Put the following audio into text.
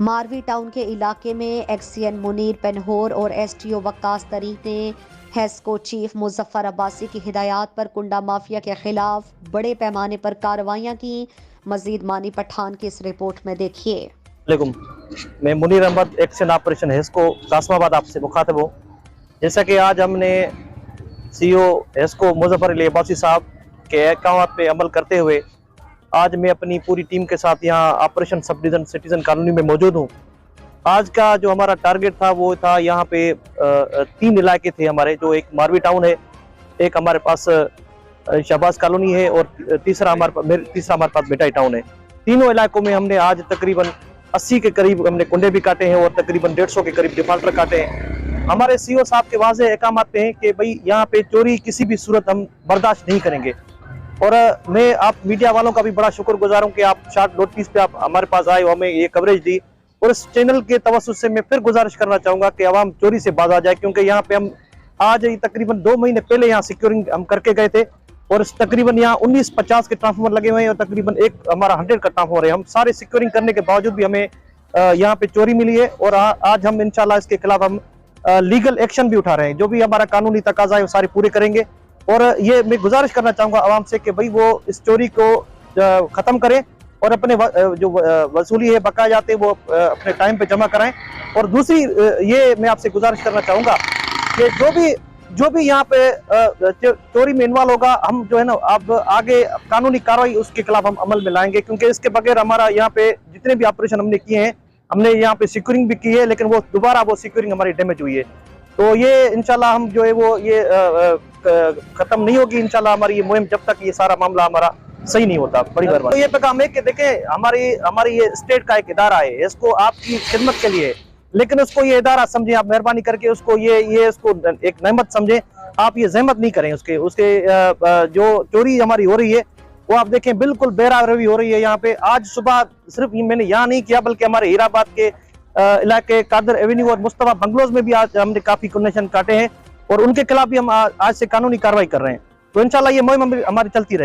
मारवी town के इलाके में एक्सीएन मुनीर पेनहोर और एसटीओ वक्कास तरीक ने हेस्को चीफ मुजफ्फर अब्बासी की हिदायत पर कुंडा माफिया के खिलाफ बड़े पैमाने पर कार्रवाइयां की। मजीद मानी पठान की इस रिपोर्ट में देखिए। वालेकुम, मैं Munir Ahmed XEN operation HESCO Qasimabad आपसे मुखातिब हूँ। जैसा कि आज हमने सीईओ हेस्को मुजफ्फर अली अब्बासी साहब के अहकाम पे अमल करते हुए आज मैं अपनी पूरी टीम के साथ यहाँ operation sub division citizen colony में मौजूद हूँ। आज का जो हमारा टारगेट था वो था यहाँ पे 3 इलाके थे हमारे, जो एक मारवी टाउन है, एक हमारे पास शहबाज कॉलोनी है और तीसरा हमारे पास बेटाई टाउन है। तीनों इलाकों में हमने आज तकरीबन 80 के करीब हमने कुंडे भी काटे हैं और तकरीबन 150 के करीब डिफाल्टर काटे हैं। हमारे सीईओ साहब के वाज़ेह अहकाम आते हैं कि भाई यहाँ पे चोरी किसी भी सूरत हम बर्दाश्त नहीं करेंगे। और मैं आप मीडिया वालों का भी बड़ा शुक्रगुजार हूँ कि आप शॉर्ट नोटिस पे आप हमारे पास आए, हमें ये कवरेज दी। और इस चैनल के तवस्सुस से मैं फिर गुजारिश करना चाहूँगा कि आवाम चोरी से बाज आ जाए, क्योंकि यहाँ पे हम आज तकरीबन 2 महीने पहले यहाँ सिक्योरिंग हम करके गए थे और तकरीबन यहाँ 1950 के ट्रांसफार्मर लगे हुए हैं और तकरीबन एक हमारा 100 का ट्रांसफार्मर है। हम सारे सिक्योरिंग करने के बावजूद भी हमें यहाँ पे चोरी मिली है और आज हम इंशाल्लाह इसके खिलाफ हम लीगल एक्शन भी उठा रहे हैं। जो भी हमारा कानूनी तकाजा है वो सारे पूरे करेंगे। और ये मैं गुजारिश करना चाहूँगा आवाम से कि भाई वो इस चोरी को ख़त्म करें और अपने जो वसूली है बकाया जाते हैं वो अपने टाइम पे जमा कराएं। और दूसरी ये मैं आपसे गुजारिश करना चाहूँगा कि जो भी यहाँ पे चोरी में इन्वॉल्व होगा, हम जो है ना अब आगे कानूनी कार्रवाई उसके खिलाफ हम अमल में लाएंगे, क्योंकि इसके बगैर हमारा यहाँ पे जितने भी ऑपरेशन हमने किए हैं, हमने यहाँ पे सिक्योरिंग भी की है, लेकिन वो दोबारा वो सिक्योरिंग हमारी डैमेज हुई है। तो ये इंशाल्लाह हम जो है वो ये खत्म नहीं होगी इंशाल्लाह हमारी ये मुहिम, जब तक ये सारा मामला हमारा सही नहीं होता। बड़ी बार तो ये पैगाम है कि देखें हमारी ये स्टेट का एक इदारा है, इसको आपकी खिदमत के लिए, लेकिन उसको ये इदारा समझें आप, मेहरबानी करके उसको ये उसको एक नेमत समझें। आप ये जहमत नहीं करें उसके जो चोरी हमारी हो रही है वो आप देखें बिल्कुल बेरारवी हो रही है। यहाँ पे आज सुबह सिर्फ मैंने यहाँ नहीं किया बल्कि हमारे हीराबाद के इलाके कादर एवेन्यू और मुस्तफा बंगलोज में भी आज हमने काफी कनेक्शन काटे हैं और उनके खिलाफ भी हम आज से कानूनी कार्रवाई कर रहे हैं। तो इंशाल्लाह ये मुहिम हमारी चलती रहेगी।